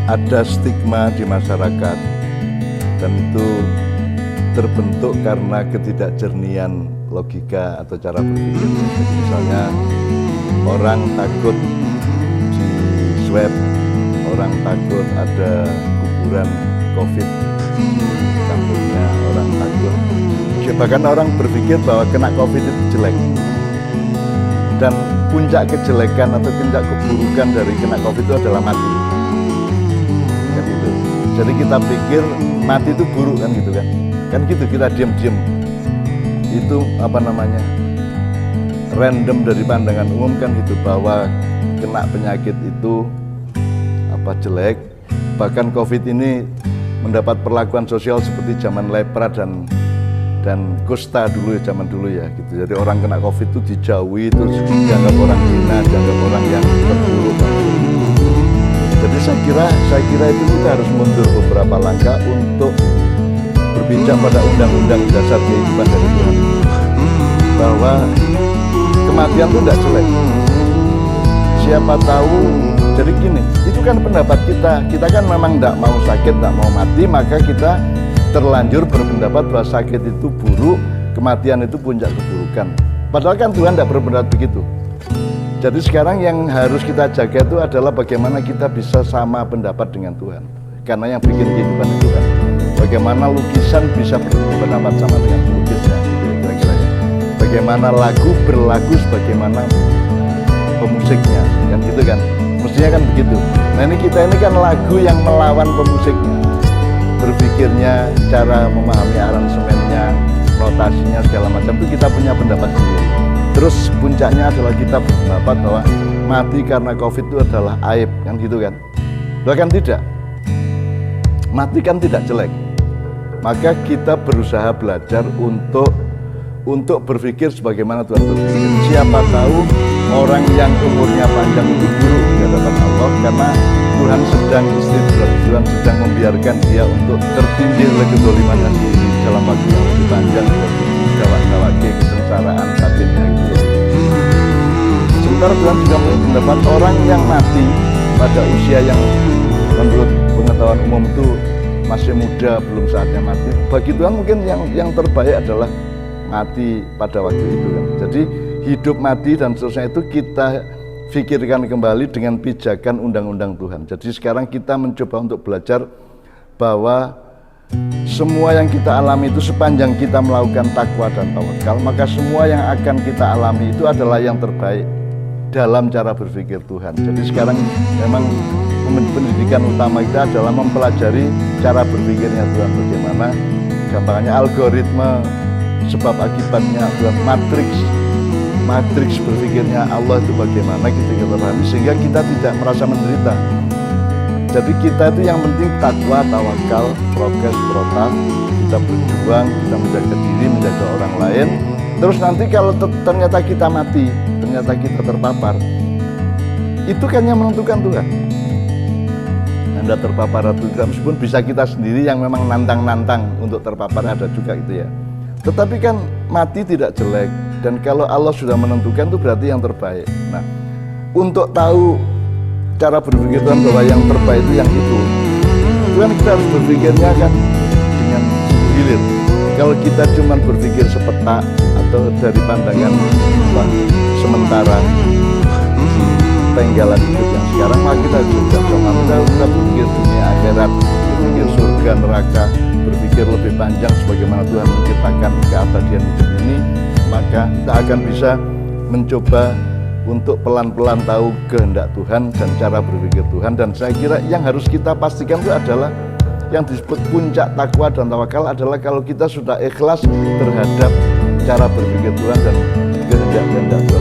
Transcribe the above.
Ada stigma di masyarakat dan itu terbentuk karena ketidakjernihan logika atau cara berpikir. Jadi misalnya orang takut di swab, orang takut ada kuburan COVID di kampungnya, orang takut. Bahkan orang berpikir bahwa kena COVID itu jelek. Dan puncak kejelekan atau puncak keburukan dari kena COVID itu adalah mati. Kan gitu. Jadi kita pikir mati itu buruk kan gitu kan. Kan gitu kita diam-diam. Itu random dari pandangan umum kan gitu bahwa kena penyakit itu jelek. Bahkan COVID ini mendapat perlakuan sosial seperti zaman lepra dan kusta dulu ya, zaman dulu ya gitu. Jadi orang kena COVID itu dijauhi, terus dianggap orang hina, dianggap orang yang terburuk. Jadi saya kira itu kita harus mundur beberapa langkah untuk berbincang pada undang-undang dasar kehidupan dari Tuhan, bahwa kematian itu tidak jelek. Siapa tahu, jadi gini, itu kan pendapat kita kan memang tidak mau sakit, tidak mau mati, maka kita terlanjur berpendapat bahwa sakit itu buruk, kematian itu puncak keburukan. Padahal kan Tuhan tidak berpendapat begitu. Jadi sekarang yang harus kita jaga itu adalah bagaimana kita bisa sama pendapat dengan Tuhan. Karena yang bikin kehidupan itu kan bagaimana lukisan bisa berpendapat sama dengan pelukisnya, gitu ya kira-kira. Bagaimana lagu berlagu sebagaimana pemusiknya, kan gitu kan. Mestinya kan begitu. Nah kita ini kan lagu yang melawan pemusiknya. Berpikirnya, cara memahami aransemennya, notasinya segala macam itu kita punya pendapat sendiri. Terus puncaknya adalah kita berpendapat bahwa mati karena COVID itu adalah aib, kan gitu kan. Bahkan tidak. Mati kan tidak jelek. Maka kita berusaha belajar untuk berpikir sebagaimana Tuhan berpikir. Siapa tahu orang yang umurnya panjang itu buruk di hadapan Allah karena Tuhan sedang istirahat, Tuhan sedang membiarkan dia untuk tertindir oleh kezalimannya sendiri dalam waktu yang lebih panjang, gawat-gawat kesengsaraan batinnya gitu. Sementara Tuhan juga mendapat orang yang mati pada usia yang menurut pengetahuan umum itu masih muda, belum saatnya mati. Bagi Tuhan mungkin yang terbaik adalah mati pada waktu itu kan. Jadi hidup, mati dan seterusnya itu kita pikirkan kembali dengan pijakan undang-undang Tuhan. Jadi sekarang kita mencoba untuk belajar bahwa semua yang kita alami itu sepanjang kita melakukan takwa dan tawakal, maka semua yang akan kita alami itu adalah yang terbaik dalam cara berpikir Tuhan. Jadi sekarang memang pendidikan utama kita adalah mempelajari cara berpikirnya Tuhan, bagaimana gampangnya algoritma sebab akibatnya Tuhan, matriks berpikirnya Allah itu bagaimana kita pahami sehingga kita tidak merasa menderita. Jadi kita itu yang penting takwa, tawakal, prokes, protap, kita berjuang, kita menjaga diri, menjaga orang lain. Terus nanti kalau ternyata kita mati, ternyata kita terpapar, itu kan yang menentukan Tuhan. Anda terpapar atau tidak, meskipun bisa kita sendiri yang memang nantang-nantang untuk terpapar, ada juga gitu ya. Tetapi kan mati tidak jelek, dan kalau Allah sudah menentukan itu berarti yang terbaik. Nah, untuk tahu cara berpikir Tuhan bahwa yang terbaik itu yang itu kan kita harus berpikirnya kan dengan hilir. Kalau kita cuma berpikir sepetak atau dari pandangan sementara penggalan hidup yang sekarang, maka kita juga kita berpikir dunia akhirat, berpikir surga neraka, berpikir lebih panjang sebagaimana Tuhan menciptakan keabadian hidup ini, maka kita akan bisa mencoba untuk pelan-pelan tahu kehendak Tuhan dan cara berpikir Tuhan. Dan saya kira yang harus kita pastikan itu adalah yang disebut puncak takwa dan tawakal adalah kalau kita sudah ikhlas terhadap cara berpikir Tuhan dan kehendak Tuhan.